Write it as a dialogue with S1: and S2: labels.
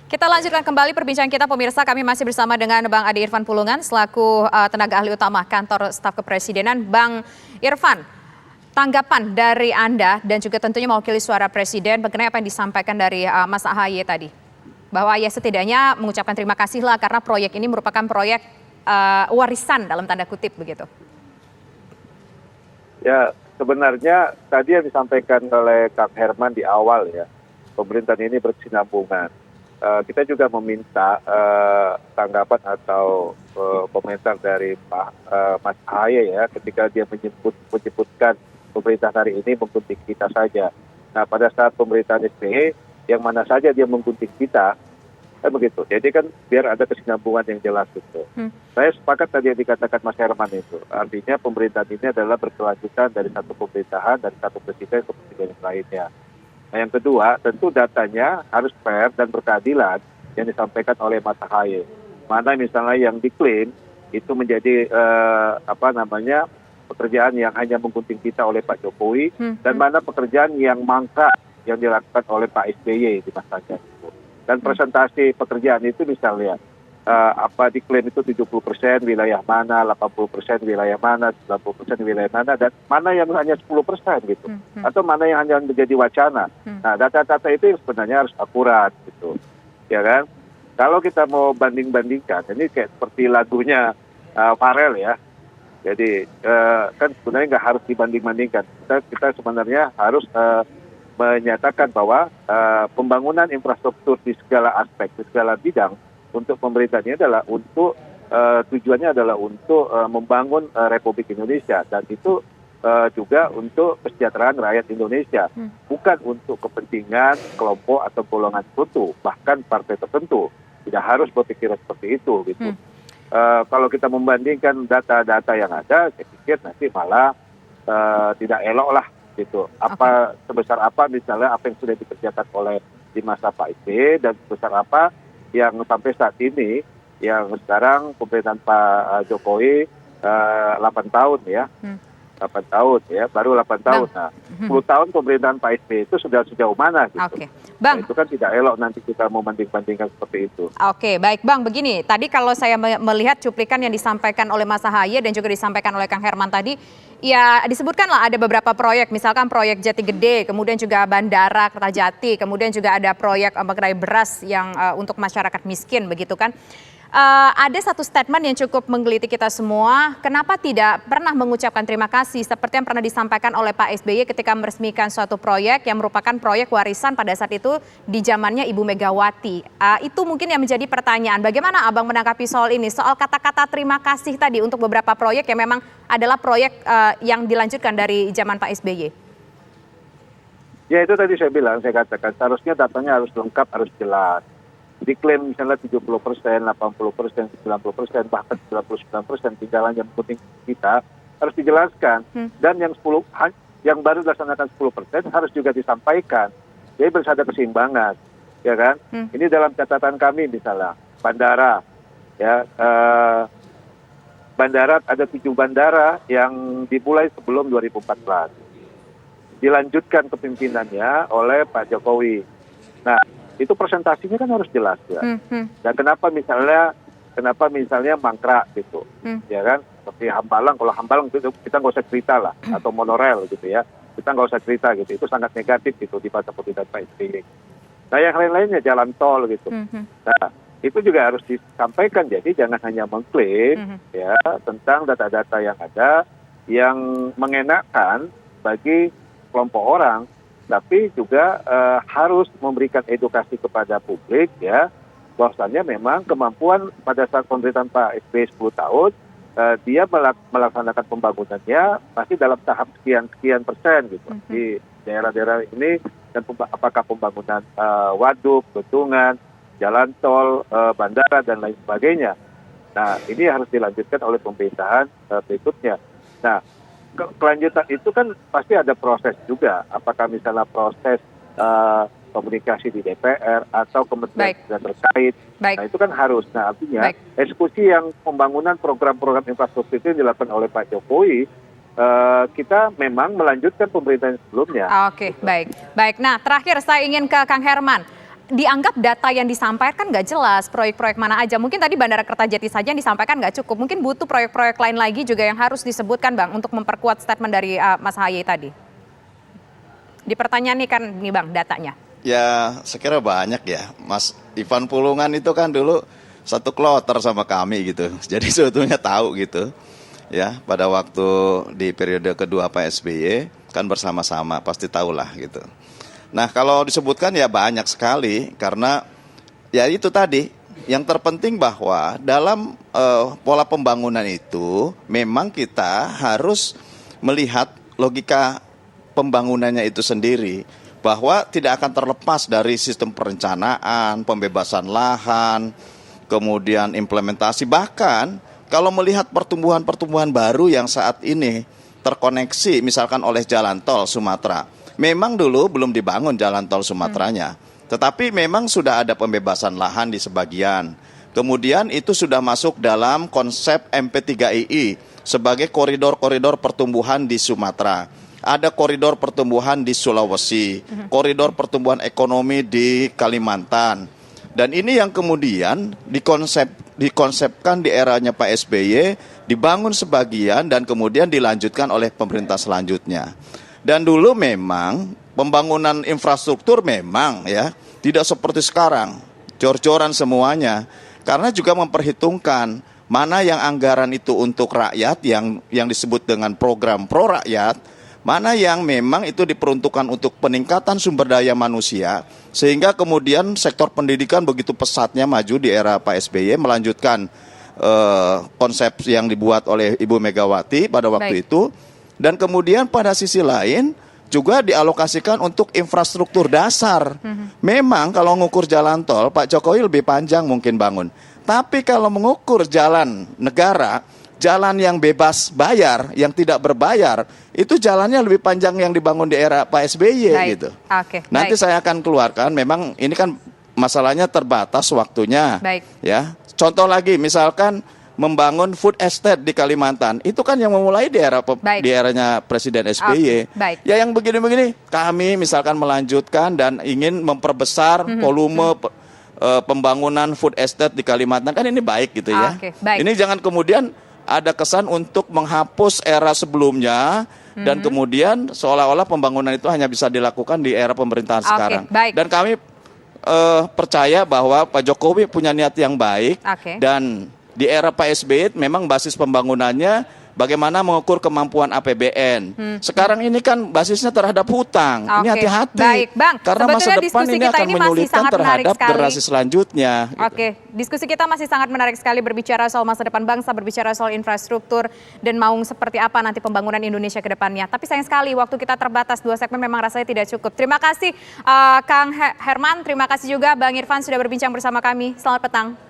S1: Kita lanjutkan kembali perbincangan kita pemirsa. Kami masih bersama dengan Bang Ade Irfan Pulungan selaku tenaga ahli utama Kantor Staf Kepresidenan. Bang Irfan, tanggapan dari Anda dan juga tentunya mewakili suara Presiden mengenai apa yang disampaikan dari Mas AHY tadi. Bahwa ya setidaknya mengucapkan terima kasih lah karena proyek ini merupakan proyek warisan dalam tanda kutip begitu.
S2: Ya, sebenarnya tadi yang disampaikan oleh Kang Herman di awal ya, pemerintahan ini berkesinambungan. Kita juga meminta tanggapan atau komentar dari Pak Mas AHY ya, ketika dia menyebutkan pemerintahan hari ini menggunting kita saja. Nah, pada saat pemerintahan SBY, yang mana saja dia menggunting kita, kan begitu. Jadi kan biar ada kesinambungan yang jelas itu. Saya sepakat tadi yang dikatakan Mas Herman itu. Artinya pemerintahan ini adalah berkelanjutan dari satu pemerintahan, dari satu presiden ke presiden yang lainnya. Nah, yang kedua, tentu datanya harus fair dan berkeadilan yang disampaikan oleh Mas AHY. Mana misalnya yang diklaim itu menjadi pekerjaan yang hanya menggunting kita oleh Pak Jokowi, dan mana pekerjaan yang mangkrak yang dilakukan oleh Pak SBY di masanya itu. Dan presentasi pekerjaan itu misalnya diklaim itu 70% wilayah mana, 80% wilayah mana, 90% wilayah mana, dan mana yang hanya 10% gitu, atau mana yang hanya menjadi wacana. Nah, data-data itu sebenarnya harus akurat gitu, ya kan? Kalau kita mau banding-bandingkan, ini kayak seperti lagunya Farel ya. Jadi kan sebenarnya nggak harus dibanding-bandingkan. Kita sebenarnya harus menyatakan bahwa pembangunan infrastruktur di segala aspek, di segala bidang untuk pemerintah ini adalah untuk tujuannya adalah untuk membangun Republik Indonesia, dan itu juga untuk kesejahteraan rakyat Indonesia, bukan untuk kepentingan kelompok atau golongan tertentu, bahkan partai tertentu. Tidak harus berpikir seperti itu gitu. Kalau kita membandingkan data-data yang ada, saya pikir nanti malah tidak elok lah gitu. Sebesar apa misalnya apa yang sudah dikerjakan oleh di masa Pak SBY, dan sebesar apa yang sampai saat ini, yang sekarang pemerintahan Pak Jokowi 8 tahun ya, 8 tahun ya, baru 8 tahun. Nah, 10 tahun pemerintahan Pak SBY itu sudah sejauh mana gitu.
S1: Oke. Bang.
S2: Nah, itu kan tidak elok nanti kita membanding-bandingkan seperti itu.
S1: Oke, baik Bang, begini, tadi kalau saya melihat cuplikan yang disampaikan oleh Mas AHY dan juga disampaikan oleh Kang Herman tadi, ya disebutkanlah ada beberapa proyek, misalkan proyek Jati Gede, kemudian juga Bandara Kertajati, kemudian juga ada proyek mengenai beras yang untuk masyarakat miskin begitu kan. Ada satu statement yang cukup menggelitik kita semua, kenapa tidak pernah mengucapkan terima kasih seperti yang pernah disampaikan oleh Pak SBY ketika meresmikan suatu proyek yang merupakan proyek warisan pada saat itu di zamannya Ibu Megawati. Itu mungkin yang menjadi pertanyaan, bagaimana Abang menanggapi soal ini, soal kata-kata terima kasih tadi untuk beberapa proyek yang memang adalah proyek yang dilanjutkan dari zaman Pak SBY?
S2: Ya itu tadi saya bilang, saya katakan seharusnya datanya harus lengkap, harus jelas. Diklaim misalnya 70%, 80%, 90%, bahkan 99% tinggalan yang penting kita harus dijelaskan. Dan yang baru dilaksanakan 10% harus juga disampaikan. Jadi harus ada keseimbangan, ya kan? Ini dalam catatan kami misalnya bandara, ya bandara ada 7 bandara yang dimulai sebelum 2014, dilanjutkan kepimpinannya oleh Pak Jokowi. Nah, itu presentasinya kan harus jelas ya. Dan kenapa misalnya mangkrak gitu, ya kan? Seperti Hambalang, kalau Hambalang itu kita nggak usah cerita lah, atau monorail gitu ya, kita nggak usah cerita gitu. Itu sangat negatif gitu di masa pemerintahan Pak SBY. Nah, yang lain-lainnya jalan tol gitu. Nah, itu juga harus disampaikan. Jadi jangan hanya mengklaim ya tentang data-data yang ada yang mengenakan bagi kelompok orang, tapi juga harus memberikan edukasi kepada publik ya, bahwasannya memang kemampuan pada saat pemerintahan Pak SBY 10 tahun, dia melaksanakan pembangunannya masih dalam tahap sekian persen gitu di daerah-daerah ini, dan apakah pembangunan waduk, bendungan, jalan tol, bandara dan lain sebagainya. Nah, ini harus dilanjutkan oleh pemerintahan berikutnya. Nah, kelanjutan itu kan pasti ada proses juga. Apakah misalnya proses komunikasi di DPR atau kementerian yang terkait. Nah, itu kan harus. Nah, artinya eksekusi yang pembangunan program-program infrastruktur itu dilakukan oleh Pak Jokowi, kita memang melanjutkan pemerintahan sebelumnya.
S1: Oke, baik. Nah, terakhir saya ingin ke Kang Herman. dianggap data yang disampaikan nggak jelas, proyek-proyek mana aja. Mungkin tadi Bandara Kertajati saja yang disampaikan nggak cukup. Mungkin butuh proyek-proyek lain lagi juga yang harus disebutkan, Bang, untuk memperkuat statement dari Mas Ahaye tadi. Di pertanyaan nih kan, nih Bang, datanya.
S3: Ya, saya kira banyak ya. Mas Ivan Pulungan itu kan dulu satu kloter sama kami gitu. Jadi sebetulnya tahu gitu. Ya, pada waktu di periode kedua Pak SBY kan bersama-sama, pasti tahulah gitu. Nah, kalau disebutkan ya banyak sekali karena ya itu tadi yang terpenting bahwa dalam pola pembangunan itu memang kita harus melihat logika pembangunannya itu sendiri bahwa tidak akan terlepas dari sistem perencanaan, pembebasan lahan, kemudian implementasi, bahkan kalau melihat pertumbuhan-pertumbuhan baru yang saat ini terkoneksi misalkan oleh jalan tol Sumatera. Memang dulu belum dibangun jalan tol Sumateranya, tetapi memang sudah ada pembebasan lahan di sebagian. Kemudian itu sudah masuk dalam konsep MP3II sebagai koridor-koridor pertumbuhan di Sumatera. Ada koridor pertumbuhan di Sulawesi, koridor pertumbuhan ekonomi di Kalimantan. Dan ini yang kemudian dikonsepkan di eranya Pak SBY, dibangun sebagian dan kemudian dilanjutkan oleh pemerintah selanjutnya. Dan dulu memang pembangunan infrastruktur memang ya tidak seperti sekarang, jor-joran semuanya. Karena juga memperhitungkan mana yang anggaran itu untuk rakyat yang disebut dengan program pro rakyat, mana yang memang itu diperuntukkan untuk peningkatan sumber daya manusia, sehingga kemudian sektor pendidikan begitu pesatnya maju di era Pak SBY melanjutkan konsep yang dibuat oleh Ibu Megawati pada waktu itu. Dan kemudian pada sisi lain juga dialokasikan untuk infrastruktur dasar. Memang kalau mengukur jalan tol, Pak Jokowi lebih panjang mungkin bangun. Tapi kalau mengukur jalan negara, jalan yang bebas bayar, yang tidak berbayar, itu jalannya lebih panjang yang dibangun di era Pak SBY gitu. Nanti saya akan keluarkan, memang ini kan masalahnya terbatas waktunya. Ya, contoh lagi misalkan membangun food estate di Kalimantan, itu kan yang memulai di eranya Presiden SBY. Ya yang begini-begini, kami misalkan melanjutkan dan ingin memperbesar volume pembangunan food estate di Kalimantan, kan ini baik gitu ya. Ini jangan kemudian ada kesan untuk menghapus era sebelumnya dan kemudian seolah-olah pembangunan itu hanya bisa dilakukan di era pemerintahan sekarang. Dan kami percaya bahwa Pak Jokowi punya niat yang baik dan di era Pak SBY memang basis pembangunannya bagaimana mengukur kemampuan APBN. Sekarang ini kan basisnya terhadap hutang. Ini hati-hati.
S1: Baik, Bang.
S3: Karena masa depan ini akan menyulitkan terhadap generasi selanjutnya.
S1: Gitu. Diskusi kita masih sangat menarik sekali berbicara soal masa depan bangsa, berbicara soal infrastruktur dan mau seperti apa nanti pembangunan Indonesia ke depannya. Tapi sayang sekali waktu kita terbatas, 2 segmen memang rasanya tidak cukup. Terima kasih Kang Herman, terima kasih juga Bang Irfan sudah berbincang bersama kami. Selamat petang.